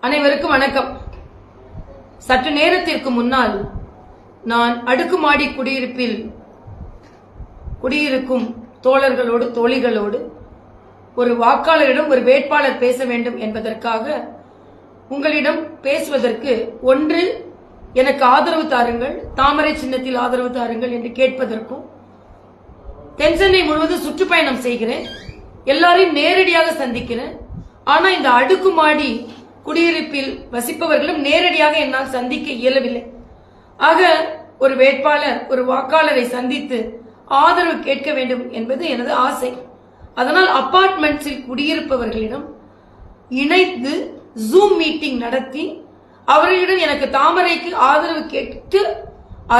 அனைவருக்கும் வணக்கம். சற்று நேரத்திற்கு முன்னால் நான் அடுக்குமாடி குடியிருப்பில் குடியிருக்கும் தோழர்களோடு தோழிகளோடு ஒரு வாக்காளரிடம் ஒரு வேட்பாளர் பேச வேண்டும் என்பதற்காக உங்களிடம் பேசுவதற்கு ஒன்று எனக்கு ஆதரவு தாருங்கள், தாமரை சின்னத்தில் ஆதரவு தாருங்கள் என்று கேட்பதற்கும், தென்சென்னை முழுவதும் சுற்றுப்பயணம் செய்கிறேன், எல்லாரையும் நேரடியாக சந்திக்கிறேன். ஆனா இந்த அடுக்குமாடி குடியிருப்பில் வசிப்பவர்களும் நேரடியாக என்னால் சந்திக்க இயலவில்லை. ஆக ஒரு வேட்பாளர் ஒரு வாக்காளரை சந்தித்து ஆதரவு கேட்க வேண்டும் என்பது எனது ஆசை. அதனால் அபார்ட்மெண்ட்ஸில் குடியிருப்பவர்களிடம் இணைந்து ஜூம் மீட்டிங் நடத்தி அவர்களிடம் எனக்கு தாமரைக்கு ஆதரவு கேட்டு,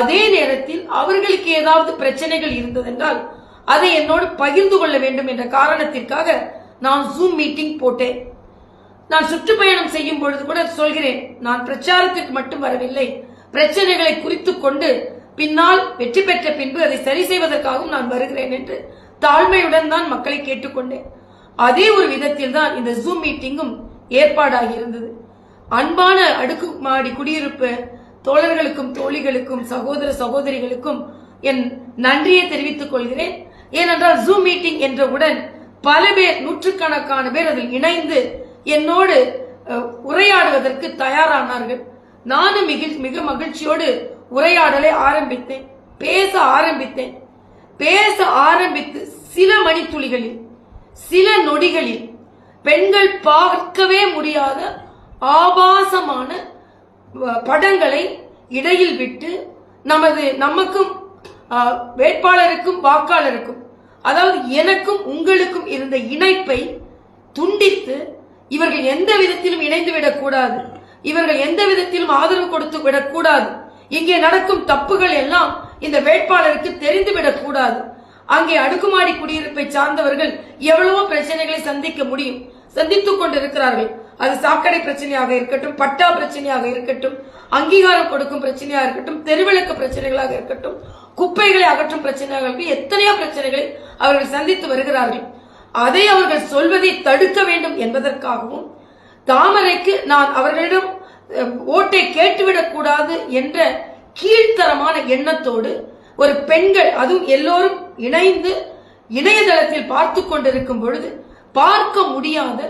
அதே நேரத்தில் அவர்களுக்கு ஏதாவது பிரச்சனைகள் இருந்ததென்றால் அதை என்னோடு பகிர்ந்து கொள்ள வேண்டும் என்ற காரணத்திற்காக நான் ஜூம் மீட்டிங் போட்டேன். நான் சுற்றுப்பயணம் செய்யும் பொழுது கூட சொல்கிறேன், நான் பிரச்சாரத்துக்கு மட்டும் வரவில்லை, பிரச்சனைகளை குறித்துக் கொண்டு பின்னால் வெற்றி பெற்ற பின்பு அதை சரி செய்வதற்காகவும் நான் வருகிறேன் என்று தாழ்மையுடன் தான் மக்களை கேட்டுக்கொண்டேன். அதே ஒரு விதத்தில் தான் இந்த ஜூம் மீட்டிங்கும் ஏற்பாடாகி இருந்தது. அன்பான அடுக்குமாடி குடியிருப்பு தோழர்களுக்கும் தோழிகளுக்கும் சகோதர சகோதரிகளுக்கும் என் நன்றியை தெரிவித்துக் கொள்கிறேன். ஏனென்றால் ஜூம் மீட்டிங் என்றவுடன் பல பேர், நூற்றுக்கணக்கான பேர் அதில் இணைந்து என்னோடு உரையாடுவதற்கு தயாரானார்கள். நானும் மிக மகிழ்ச்சியோடு உரையாடலை ஆரம்பித்தேன், பேச ஆரம்பித்து சில மணித்துளிகளில், சில நொடிகளில் பெண்கள் பார்க்கவே முடியாத ஆபாசமான படங்களை இடையில் விட்டு நமக்கும் வேட்பாளருக்கும் வாக்காளருக்கும், அதாவது எனக்கும் உங்களுக்கும் இருந்த இணைப்பை துண்டித்து, இவர்கள் எந்த விதத்திலும் இணைந்து விடக்கூடாது, இவர்கள் எந்த விதத்திலும் ஆதரவு கொடுத்து விடக்கூடாது, இங்கே நடக்கும் தப்புகள் எல்லாம் இந்த வேட்பாளருக்கு தெரிந்துவிடக் கூடாது. அங்கே அடுக்குமாடி குடியிருப்பை சார்ந்தவர்கள் எவ்வளவோ பிரச்சனைகளை சந்திக்க முடியும், சந்தித்துக் கொண்டிருக்கிறார்கள். அது சாக்கடை பிரச்சனையாக இருக்கட்டும், பட்டா பிரச்சனையாக இருக்கட்டும், அங்கீகாரம் கொடுக்கும் பிரச்சனையாக இருக்கட்டும், தெருவிளக்கு பிரச்சனைகளாக இருக்கட்டும், குப்பைகளை அகற்றும் பிரச்சனையாக இருக்கட்டும், எத்தனையோ பிரச்சனைகளை அவர்கள் சந்தித்து வருகிறார்கள். அதை அவர்கள் சொல்வதை தடுக்க வேண்டும் என்பதற்காகவும், தாமரைக்கு நான் அவர்களிடம் ஓட்டை கேட்டுவிடக் கூடாது என்ற கீழ்த்தரமான எண்ணத்தோடு ஒரு பெண்கள், அதுவும் எல்லோரும் இணைந்து இணையதளத்தில் பார்த்து கொண்டிருக்கும் பொழுது பார்க்க முடியாத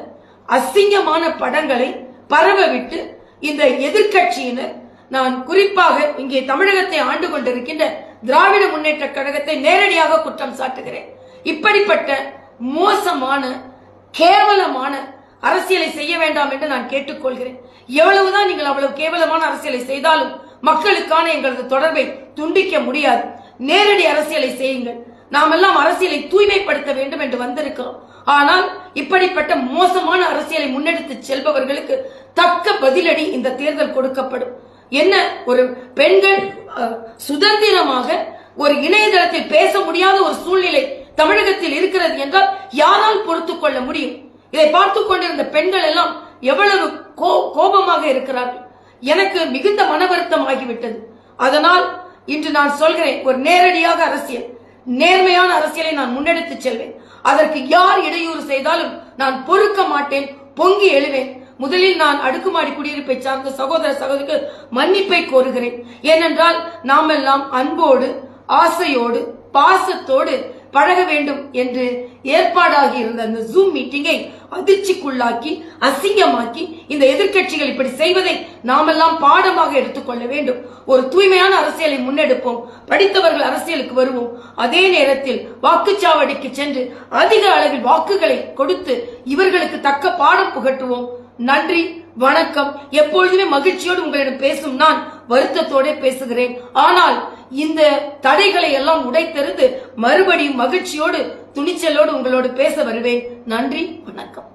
அசிங்கமான படங்களை பரவவிட்டு இந்த எதிர்கட்சியினர், நான் குறிப்பாக இங்கே தமிழகத்தை ஆண்டு கொண்டிருக்கின்ற திராவிட முன்னேற்ற கழகத்தை நேரடியாக குற்றம் சாட்டுகிறேன். இப்படிப்பட்ட மோசமான கேவலமான அரசியலை செய்ய வேண்டாம் என்று நான் கேட்டுக்கொள்கிறேன். எவ்வளவுதான் நீங்கள் அவ்வளவு கேவலமான அரசியலை செய்தாலும் மக்களுக்கான எங்களது தொடர்பை துண்டிக்க முடியாது. நேரடி அரசியலை செய்யுங்கள். நாம் எல்லாம் அரசியலை தூய்மைப்படுத்த வேண்டும் என்று வந்திருக்கிறோம். ஆனால் இப்படிப்பட்ட மோசமான அரசியலை முன்னெடுத்து செல்பவர்களுக்கு தக்க பதிலடி இந்த தேர்தல் கொடுக்கப்படும். என்ன, ஒரு பெண்கள் சுதந்திரமாக ஒரு இணையதளத்தில் பேச முடியாத ஒரு சூழ்நிலை தமிழகத்தில் இருக்கிறது என்றால் யாரால் பொறுத்துக் கொள்ள முடியும்? இதை பார்த்துக் கொண்டிருந்த பெண்கள் எல்லாம் எவ்வளவு கோபமாக இருக்கிறார்கள். எனக்கு மிகுந்த மன வருத்தம் ஆகிவிட்டது. அதனால் இன்று நான் சொல்கிறேன், ஒரு நேரடியாக அரசியல், நேர்மையான அரசியலை நான் முன்னெடுத்து செல்வேன். அதற்கு யார் இடையூறு செய்தாலும் நான் பொறுக்க மாட்டேன், பொங்கி எழுவேன். முதலில் நான் அடுக்குமாடி குடியிருப்பை சார்ந்த சகோதர சகோதரிக்கு மன்னிப்பை கோருகிறேன். ஏனென்றால் நாம் எல்லாம் அன்போடு, ஆசையோடு, பாசத்தோடு பழக வேண்டும் என்று ஏற்பாடாகி இருந்த அந்த ஜூம் மீட்டிங்கை அதிர்ச்சிக்குள்ளாக்கி, அசிங்கமாக்கி, இந்த எதிர்கட்சிகள் இப்படி செய்வதை நாமெல்லாம் பாடமாக எடுத்துக்கொள்ள வேண்டும். ஒரு தூய்மையான அரசியலை முன்னெடுப்போம், படித்தவர்கள் அரசியலுக்கு வருவோம். அதே நேரத்தில் வாக்குச்சாவடிக்கு சென்று அதிக அளவில் வாக்குகளை கொடுத்து இவர்களுக்கு தக்க பாடம் புகட்டுவோம். நன்றி, வணக்கம். எப்பொழுதுமே மகிழ்ச்சியோடு உங்களிடம் பேசும் நான் வருத்தத்தோட பேசுகிறேன். ஆனால் இந்த தடைகளை எல்லாம் உடைத்தெறிந்து மறுபடியும் மகிழ்ச்சியோடு துணிச்சலோடு உங்களோடு பேச வருவேன். நன்றி, வணக்கம்.